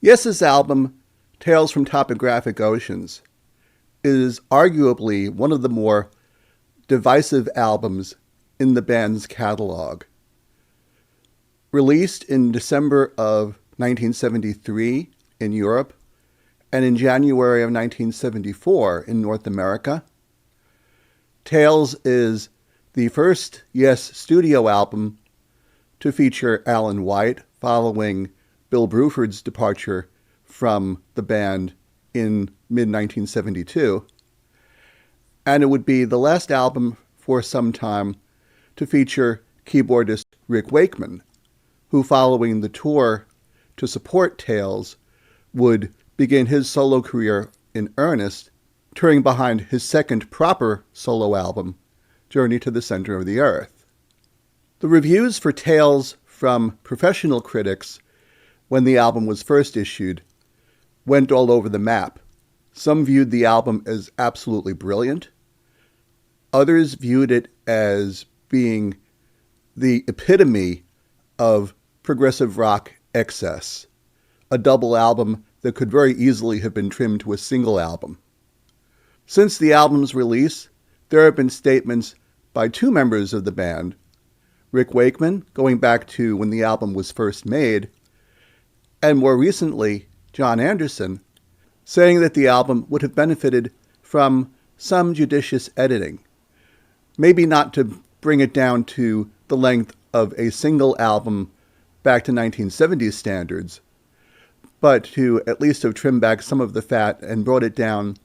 Yes's album, Tales from Topographic Oceans, is arguably one of the more divisive albums in the band's catalog. Released in December of 1973 in Europe and in January of 1974 in North America, Tales is the first Yes studio album to feature Alan White following Bill Bruford's departure from the band in mid-1972, and it would be the last album for some time to feature keyboardist Rick Wakeman, who, following the tour to support Tales, would begin his solo career in earnest, touring behind his second proper solo album, Journey to the Center of the Earth. The reviews for Tales from professional critics when the album was first issued went all over the map. Some viewed the album as absolutely brilliant. Others viewed it as being the epitome of progressive rock excess, a double album that could very easily have been trimmed to a single album. Since the album's release, there have been statements by two members of the band, Rick Wakeman, going back to when the album was first made, and more recently, John Anderson, saying that the album would have benefited from some judicious editing, maybe not to bring it down to the length of a single album back to 1970s standards, but to at least have trimmed back some of the fat and brought it down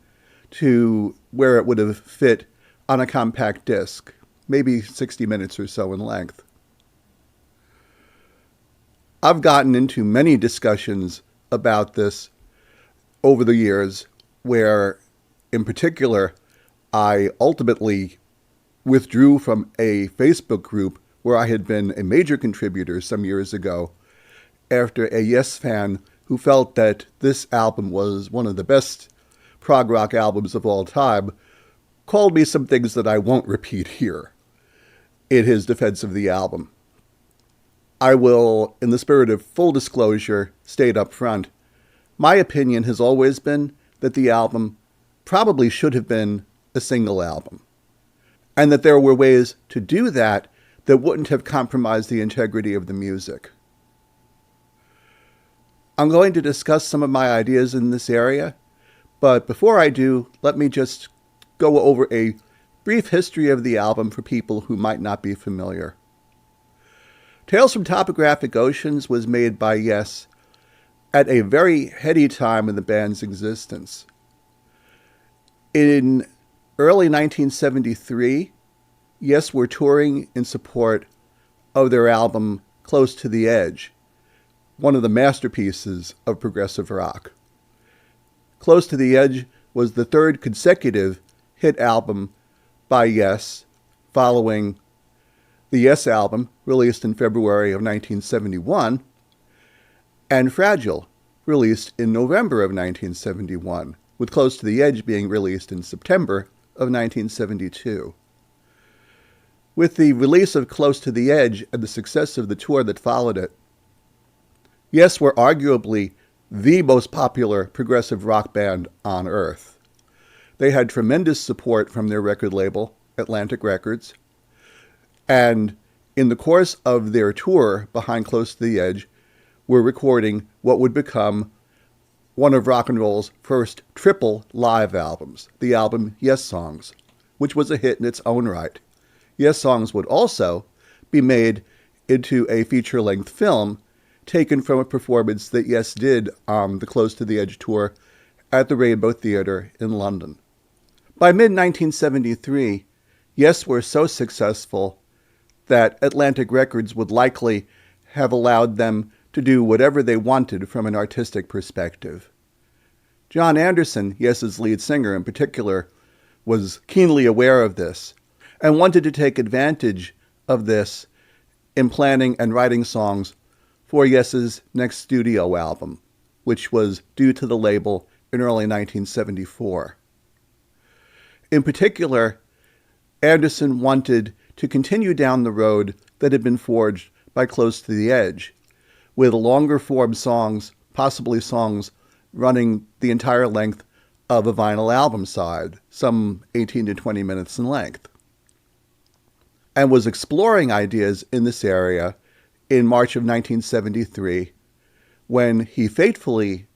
to where it would have fit on a compact disc, maybe 60 minutes or so in length. I've gotten into many discussions about this over the years, where, in particular, I ultimately withdrew from a Facebook group where I had been a major contributor some years ago after a Yes fan who felt that this album was one of the best prog rock albums of all time called me some things that I won't repeat here in his defense of the album. I will, in the spirit of full disclosure, state up front, my opinion has always been that the album probably should have been a single album, and that there were ways to do that that wouldn't have compromised the integrity of the music. I'm going to discuss some of my ideas in this area, but before I do, let me just go over a brief history of the album for people who might not be familiar. Tales from Topographic Oceans was made by Yes at a very heady time in the band's existence. In early 1973, Yes were touring in support of their album Close to the Edge, one of the masterpieces of progressive rock. Close to the Edge was the third consecutive hit album by Yes, following the Yes album, released in February of 1971, and Fragile, released in November of 1971, with Close to the Edge being released in September of 1972. With the release of Close to the Edge and the success of the tour that followed it, Yes were arguably the most popular progressive rock band on earth. They had tremendous support from their record label, Atlantic Records, and in the course of their tour behind Close to the Edge, were recording what would become one of rock and roll's first triple live albums, the album Yes Songs, which was a hit in its own right. Yes Songs would also be made into a feature-length film taken from a performance that Yes did on the Close to the Edge tour at the Rainbow Theatre in London. By mid-1973, Yes were so successful that Atlantic Records would likely have allowed them to do whatever they wanted from an artistic perspective. John Anderson, Yes's lead singer in particular, was keenly aware of this and wanted to take advantage of this in planning and writing songs for Yes's next studio album, which was due to the label in early 1974. In particular, Anderson wanted to continue down the road that had been forged by Close to the Edge, with longer-form songs possibly songs running the entire length of a vinyl album side, some 18 to 20 minutes in length, and was exploring ideas in this area in March of 1973 when he fatefully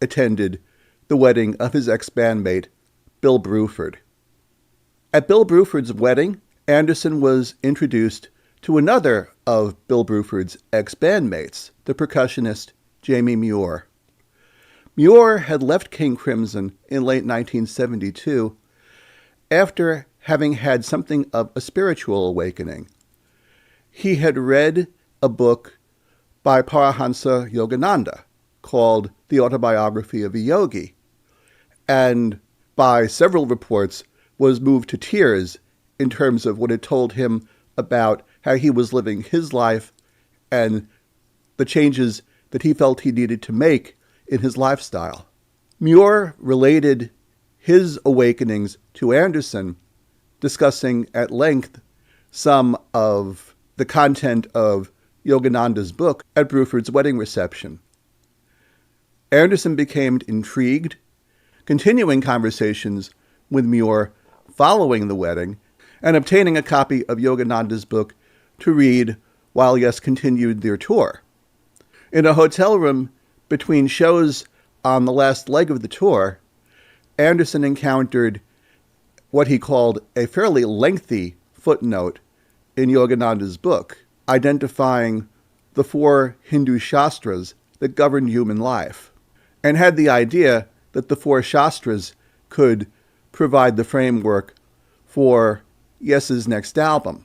attended the wedding of his ex-bandmate, Bill Bruford. At Bill Bruford's wedding, Anderson was introduced to another of Bill Bruford's ex-bandmates, the percussionist Jamie Muir. Muir had left King Crimson in late 1972 after having had something of a spiritual awakening. He had read a book by Paramahansa Yogananda called The Autobiography of a Yogi, and by several reports was moved to tears in terms of what it told him about how he was living his life and the changes that he felt he needed to make in his lifestyle. Muir related his awakenings to Anderson, discussing at length some of the content of Yogananda's book at Bruford's wedding reception. Anderson became intrigued, continuing conversations with Muir following the wedding, and obtaining a copy of Yogananda's book to read while Yes continued their tour. In a hotel room between shows on the last leg of the tour, Anderson encountered what he called a fairly lengthy footnote in Yogananda's book, identifying the 4 Hindu Shastras that govern human life, and had the idea that the 4 Shastras could provide the framework for Yes's next album.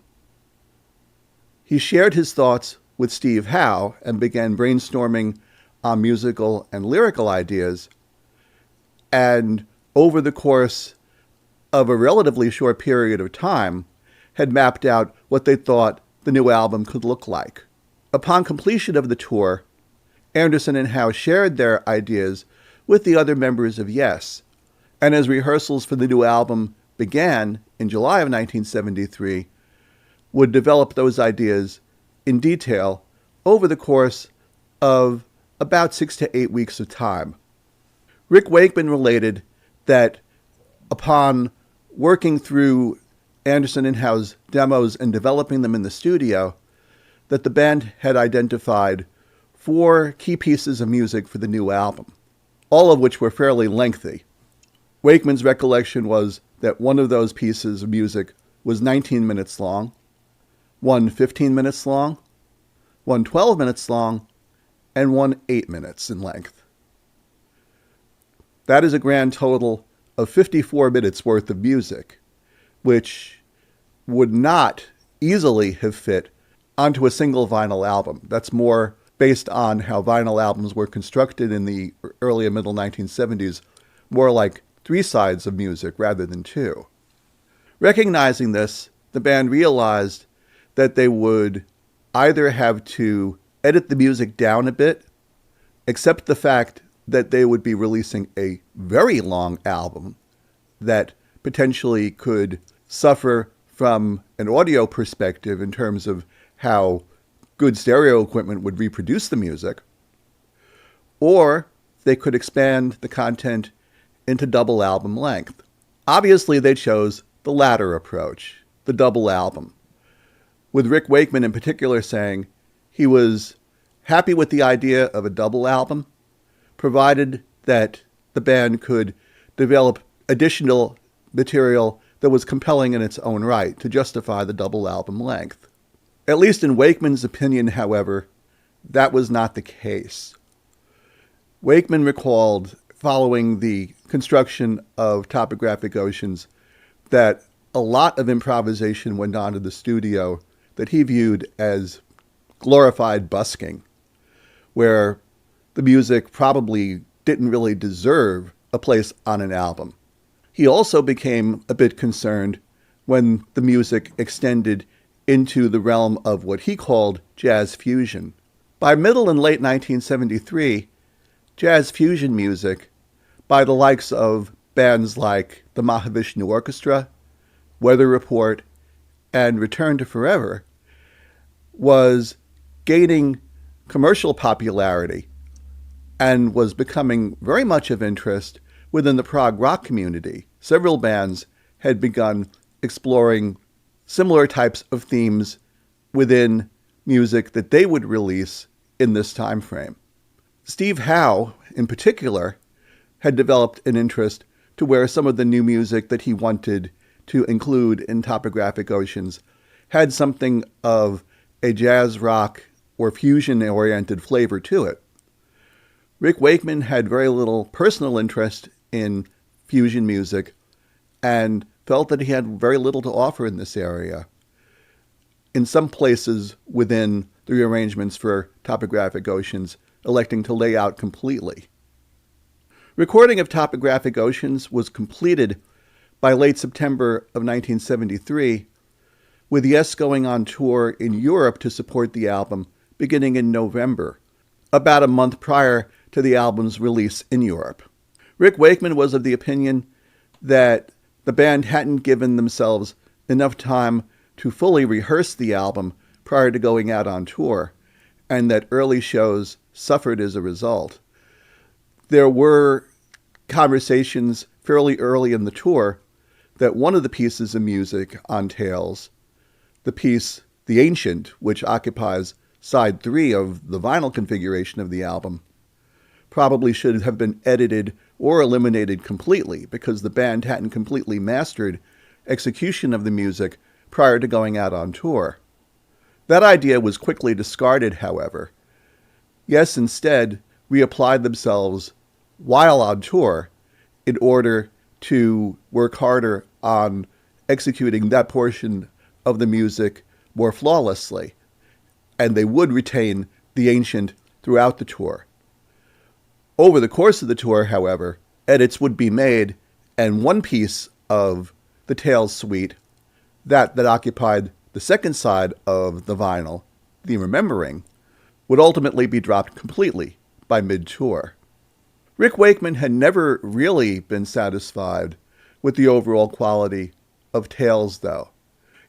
He shared his thoughts with Steve Howe and began brainstorming on musical and lyrical ideas, and over the course of a relatively short period of time, had mapped out what they thought the new album could look like. Upon completion of the tour, Anderson and Howe shared their ideas with the other members of Yes, and as rehearsals for the new album began in July of 1973, would develop those ideas in detail over the course of about 6 to 8 weeks of time. Rick Wakeman related that upon working through Anderson and Howe's demos and developing them in the studio, that the band had identified 4 key pieces of music for the new album, all of which were fairly lengthy. Wakeman's recollection was that one of those pieces of music was 19 minutes long, one 15 minutes long, one 12 minutes long, and one 8 minutes in length. That is a grand total of 54 minutes worth of music, which would not easily have fit onto a single vinyl album. That's more based on how vinyl albums were constructed in the early and middle 1970s, more like 3 sides of music rather than 2. Recognizing this, the band realized that they would either have to edit the music down a bit, accept the fact that they would be releasing a very long album that potentially could suffer from an audio perspective in terms of how good stereo equipment would reproduce the music, or they could expand the content into double album length. Obviously, they chose the latter approach, the double album, with Rick Wakeman in particular saying he was happy with the idea of a double album, provided that the band could develop additional material that was compelling in its own right to justify the double album length. At least in Wakeman's opinion, however, that was not the case. Wakeman recalled, following the construction of Topographic Oceans, that a lot of improvisation went on in the studio that he viewed as glorified busking, where the music probably didn't really deserve a place on an album. He also became a bit concerned when the music extended into the realm of what he called jazz fusion. By middle and late 1973, jazz fusion music by the likes of bands like the Mahavishnu Orchestra, Weather Report, and Return to Forever was gaining commercial popularity and was becoming very much of interest within the prog rock community. Several bands had begun exploring similar types of themes within music that they would release in this time frame. Steve Howe, in particular, had developed an interest to where some of the new music that he wanted to include in Topographic Oceans had something of a jazz rock or fusion-oriented flavor to it. Rick Wakeman had very little personal interest in fusion music and felt that he had very little to offer in this area. In some places within the rearrangements for Topographic Oceans, electing to lay out completely. Recording of Topographic Oceans was completed by late September of 1973, with Yes going on tour in Europe to support the album beginning in November, about a month prior to the album's release in Europe. Rick Wakeman was of the opinion that the band hadn't given themselves enough time to fully rehearse the album prior to going out on tour, and that early shows suffered as a result. There were conversations fairly early in the tour that one of the pieces of music on Tales, the piece The Ancient, which occupies side 3 of the vinyl configuration of the album, probably should have been edited or eliminated completely because the band hadn't completely mastered execution of the music prior to going out on tour. That idea was quickly discarded, however. Yes, instead, reapplied themselves while on tour in order to work harder on executing that portion of the music more flawlessly, and they would retain The Ancient throughout the tour. Over the course of the tour, however, edits would be made, and one piece of the Tales suite, that occupied the second side of the vinyl, The Remembering, would ultimately be dropped completely by mid-tour. Rick Wakeman had never really been satisfied with the overall quality of Tales, though.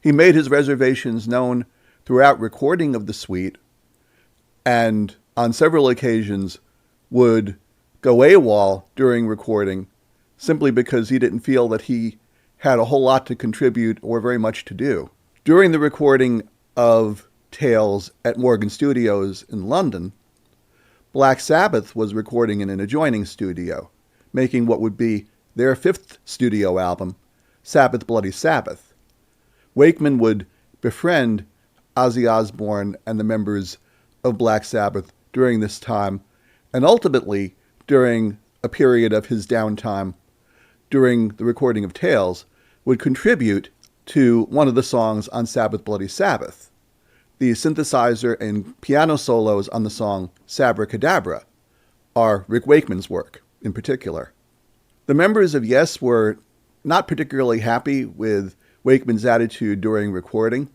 He made his reservations known throughout recording of the suite, and on several occasions would go AWOL during recording simply because he didn't feel that he had a whole lot to contribute or very much to do. During the recording of Tales at Morgan Studios in London, Black Sabbath was recording in an adjoining studio, making what would be their 5th studio album, Sabbath Bloody Sabbath. Wakeman would befriend Ozzy Osbourne and the members of Black Sabbath during this time, and ultimately, during a period of his downtime during the recording of Tales, would contribute to one of the songs on Sabbath Bloody Sabbath. The synthesizer and piano solos on the song Sabracadabra are Rick Wakeman's work in particular. The members of Yes were not particularly happy with Wakeman's attitude during recording.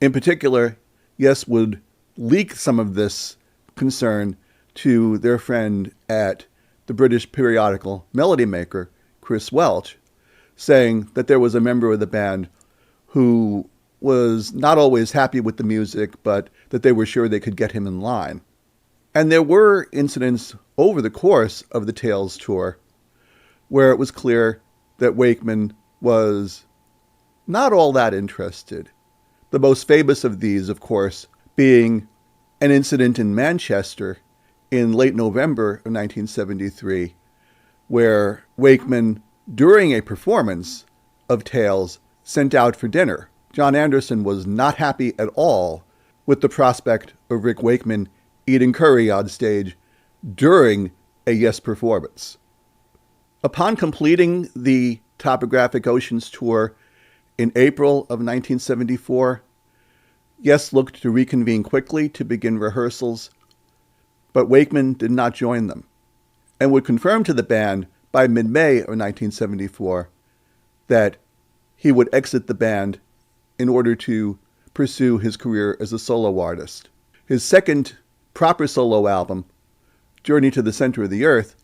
In particular, Yes would leak some of this concern to their friend at the British periodical Melody Maker, Chris Welch, saying that there was a member of the band who was not always happy with the music, but that they were sure they could get him in line. And there were incidents over the course of the Tales tour where it was clear that Wakeman was not all that interested. The most famous of these, of course, being an incident in Manchester in late November of 1973, where Wakeman, during a performance of Tales, sent out for dinner. John Anderson was not happy at all with the prospect of Rick Wakeman eating curry on stage during a Yes performance. Upon completing the Topographic Oceans tour in April of 1974, Yes looked to reconvene quickly to begin rehearsals, but Wakeman did not join them, and would confirm to the band by mid-May of 1974 that he would exit the band in order to pursue his career as a solo artist. His second proper solo album, Journey to the Center of the Earth,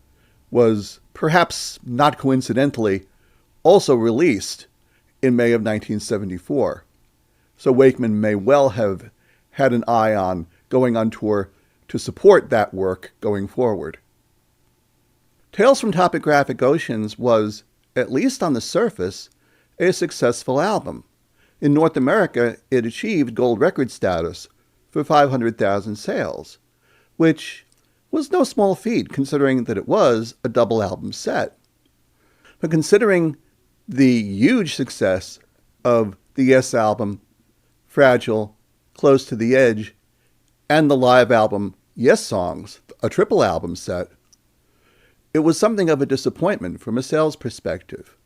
was, perhaps not coincidentally, also released in May of 1974. So Wakeman may well have had an eye on going on tour to support that work going forward. Tales from Topographic Oceans was, at least on the surface, a successful album. In North America, it achieved gold record status for 500,000 sales, which was no small feat considering that it was a double album set. But considering the huge success of the Yes album, Fragile, Close to the Edge, and the live album Yes Songs, a triple album set, it was something of a disappointment from a sales perspective.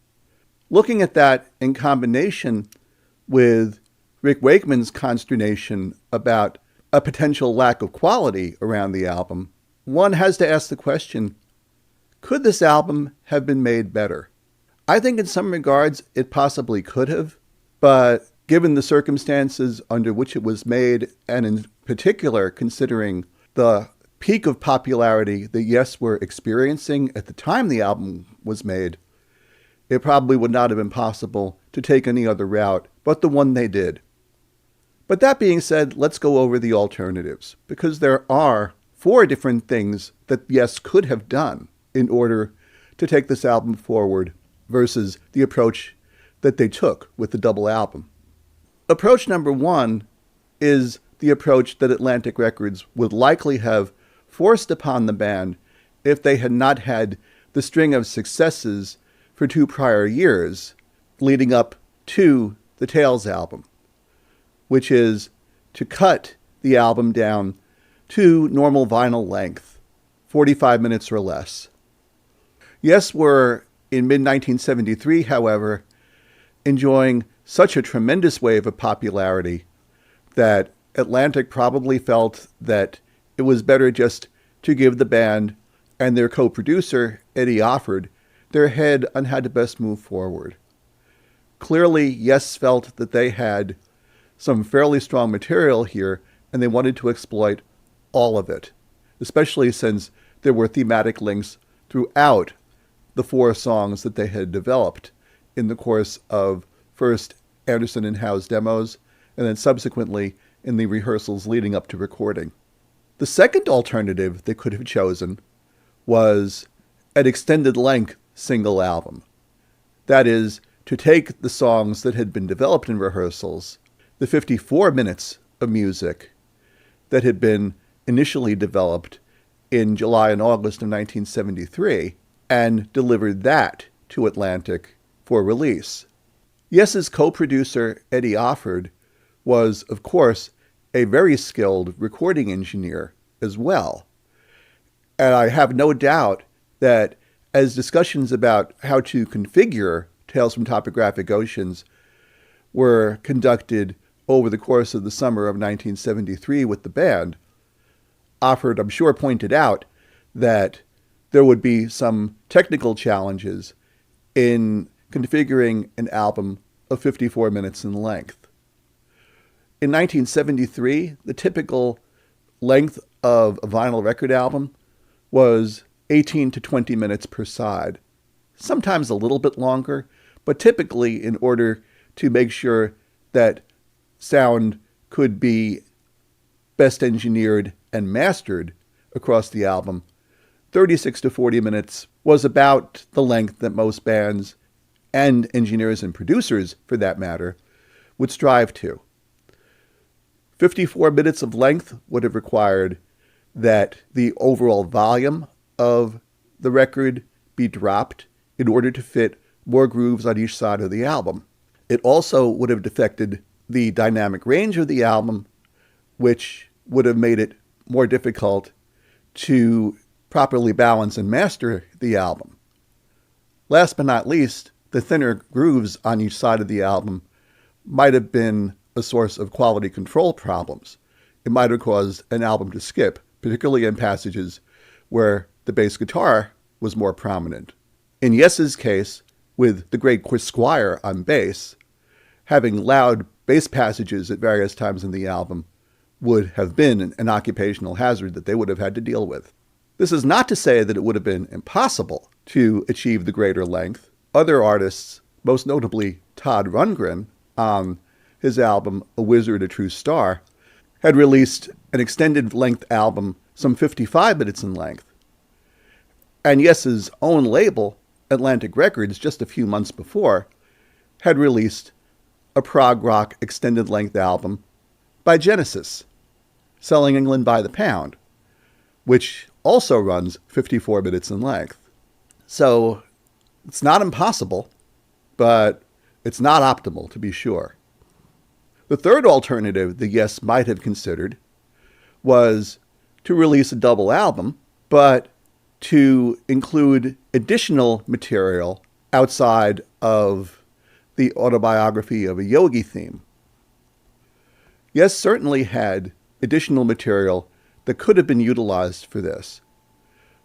Looking at that in combination with Rick Wakeman's consternation about a potential lack of quality around the album, one has to ask the question, could this album have been made better? I think in some regards it possibly could have, but given the circumstances under which it was made, and in particular considering the peak of popularity that Yes were experiencing at the time the album was made, it probably would not have been possible to take any other route but the one they did. But that being said, let's go over the alternatives, because there are 4 different things that Yes could have done in order to take this album forward versus the approach that they took with the double album. Approach number 1 is the approach that Atlantic Records would likely have forced upon the band if they had not had the string of successes for 2 prior years leading up to the Tales album, which is to cut the album down to normal vinyl length, 45 minutes or less. Yes were, in mid-1973, however, enjoying such a tremendous wave of popularity that Atlantic probably felt that it was better just to give the band and their co-producer, Eddie Offord, their head on how to best move forward. Clearly, Yes felt that they had some fairly strong material here, and they wanted to exploit all of it, especially since there were thematic links throughout the 4 songs that they had developed in the course of first Anderson and Howe's demos, and then subsequently in the rehearsals leading up to recording. The second alternative they could have chosen was an extended length single album. That is, to take the songs that had been developed in rehearsals, the 54 minutes of music that had been initially developed in July and August of 1973, and delivered that to Atlantic for release. Yes's co-producer, Eddie Offord, was, of course, a very skilled recording engineer as well. And I have no doubt that as discussions about how to configure Tales from Topographic Oceans were conducted over the course of the summer of 1973 with the band, Offord, I'm sure, pointed out that there would be some technical challenges in configuring an album of 54 minutes in length. In 1973, the typical length of a vinyl record album was 18 to 20 minutes per side, sometimes a little bit longer, but typically in order to make sure that sound could be best engineered and mastered across the album, 36 to 40 minutes was about the length that most bands, and engineers and producers for that matter, would strive to. 54 minutes of length would have required that the overall volume of the record be dropped in order to fit more grooves on each side of the album. It also would have affected the dynamic range of the album, which would have made it more difficult to properly balance and master the album. Last but not least, the thinner grooves on each side of the album might have been a source of quality control problems. It might have caused an album to skip, particularly in passages where the bass guitar was more prominent. In Yes's case, with the great Chris Squire on bass, having loud bass passages at various times in the album would have been an occupational hazard that they would have had to deal with. This is not to say that it would have been impossible to achieve the greater length. Other artists, most notably Todd Rundgren, on his album A Wizard, a True Star, had released an extended length album some 55 minutes in length. And Yes's own label, Atlantic Records, just a few months before, had released a prog rock extended length album by Genesis, Selling England by the Pound, which also runs 54 minutes in length. So it's not impossible, but it's not optimal, to be sure. The third alternative that Yes might have considered was to release a double album, but to include additional material outside of the autobiography of a yogi theme. Yes certainly had additional material that could have been utilized for this.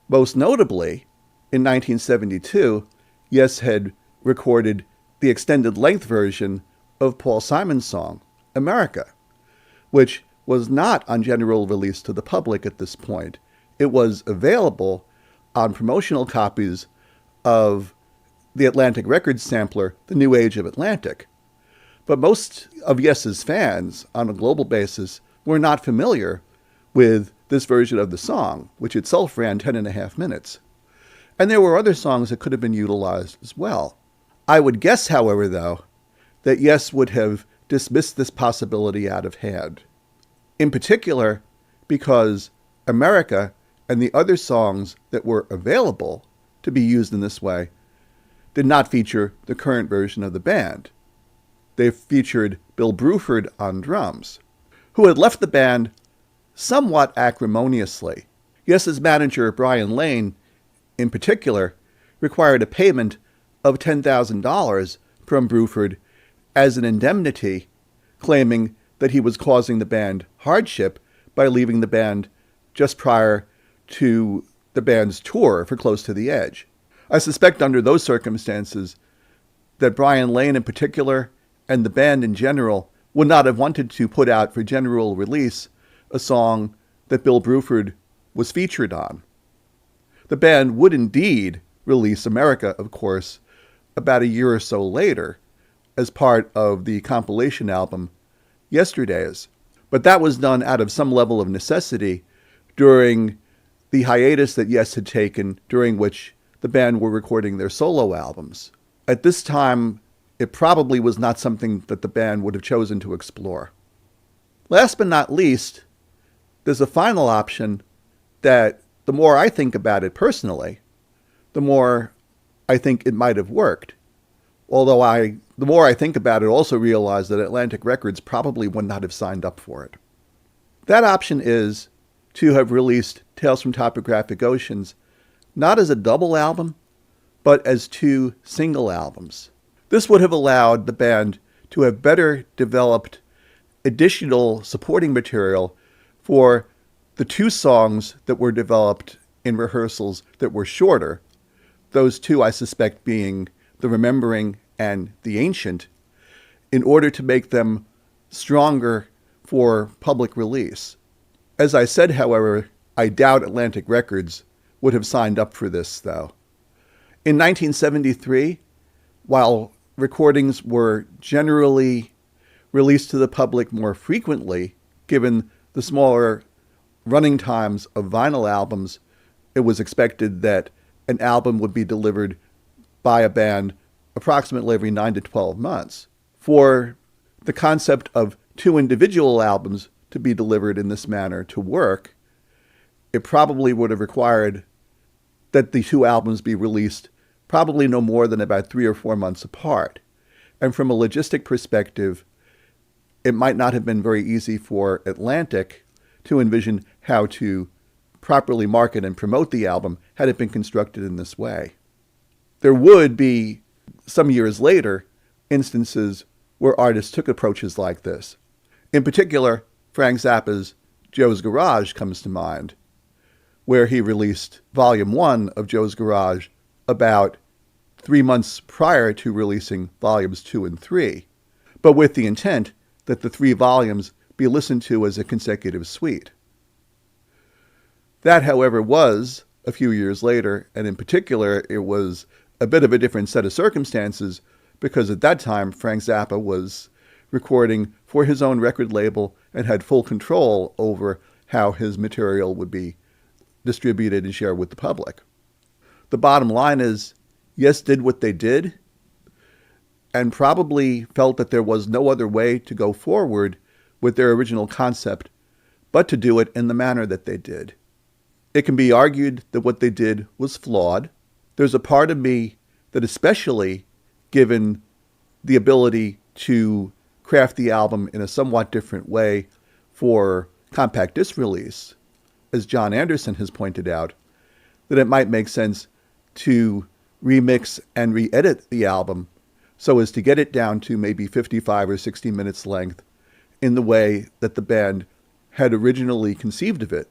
Most notably, in 1972, Yes had recorded the extended length version of Paul Simon's song, America, which was not on general release to the public at this point. It was available on promotional copies of the Atlantic Records sampler, The New Age of Atlantic. But most of Yes's fans, on a global basis, were not familiar with this version of the song, which itself ran 10.5 minutes. And there were other songs that could have been utilized as well. I would guess, however, though, that Yes would have dismissed this possibility out of hand. In particular, because America and the other songs that were available to be used in this way did not feature the current version of the band. They featured Bill Bruford on drums, who had left the band somewhat acrimoniously. Yes's manager, Brian Lane, in particular, required a payment of $10,000 from Bruford as an indemnity, claiming that he was causing the band hardship by leaving the band just prior to the band's tour for Close to the Edge. I suspect under those circumstances that Brian Lane in particular and the band in general would not have wanted to put out for general release a song that Bill Bruford was featured on. The band would indeed release America, of course, about a year or so later as part of the compilation album Yesterdays. But that was done out of some level of necessity during the hiatus that Yes had taken, during which the band were recording their solo albums. At this time, it probably was not something that the band would have chosen to explore. Last but not least, there's a final option that the more I think about it personally, the more I think it might have worked. Although the more I think about it, also realize that Atlantic Records probably would not have signed up for it. That option is to have released Tales from Topographic Oceans not as a double album, but as 2 single albums. This would have allowed the band to have better developed additional supporting material for the 2 songs that were developed in rehearsals that were shorter, those 2 I suspect being The Remembering and The Ancient, in order to make them stronger for public release. As I said, however, I doubt Atlantic Records would have signed up for this, though. In 1973, while recordings were generally released to the public more frequently, given the smaller running times of vinyl albums, it was expected that an album would be delivered by a band approximately every 9 to 12 months. For the concept of 2 individual albums to be delivered in this manner to work, it probably would have required that the 2 albums be released probably no more than about 3 or 4 months apart. And from a logistic perspective, it might not have been very easy for Atlantic to envision how to properly market and promote the album had it been constructed in this way. There would be, some years later, instances where artists took approaches like this. In particular, Frank Zappa's Joe's Garage comes to mind, where he released Volume 1 of Joe's Garage about 3 months prior to releasing Volumes 2 and 3, but with the intent that the 3 volumes be listened to as a consecutive suite. That, however, was a few years later, and in particular, it was a bit of a different set of circumstances because at that time, Frank Zappa was recording for his own record label and had full control over how his material would be distributed and shared with the public. The bottom line is, Yes did what they did, and probably felt that there was no other way to go forward with their original concept but to do it in the manner that they did. It can be argued that what they did was flawed. There's a part of me that, especially given the ability to craft the album in a somewhat different way for compact disc release, as John Anderson has pointed out, that it might make sense to remix and re-edit the album so as to get it down to maybe 55 or 60 minutes length in the way that the band had originally conceived of it.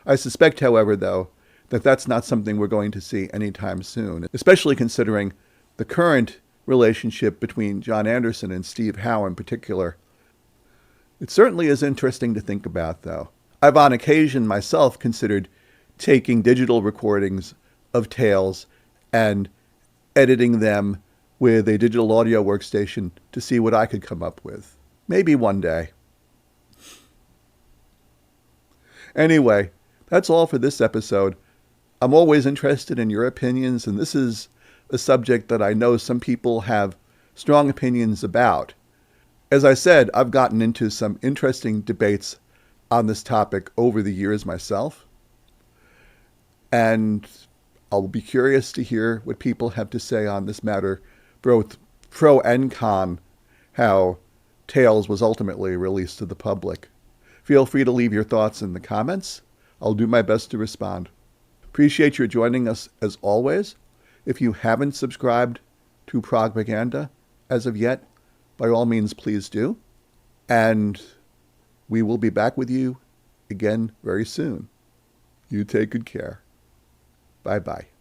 I suspect, however, though, that that's not something we're going to see anytime soon, especially considering the current relationship between John Anderson and Steve Howe in particular. It certainly is interesting to think about, though. I've on occasion myself considered taking digital recordings of Tales and editing them with a digital audio workstation to see what I could come up with. Maybe one day. Anyway, that's all for this episode. I'm always interested in your opinions, and this is a subject that I know some people have strong opinions about. As I said, I've gotten into some interesting debates on this topic over the years myself, and I'll be curious to hear what people have to say on this matter, both pro and con, how Tales was ultimately released to the public. Feel free to leave your thoughts in the comments. I'll do my best to respond. Appreciate your joining us as always. If you haven't subscribed to Propaganda as of yet, by all means, please do. And we will be back with you again very soon. You take good care. Bye-bye.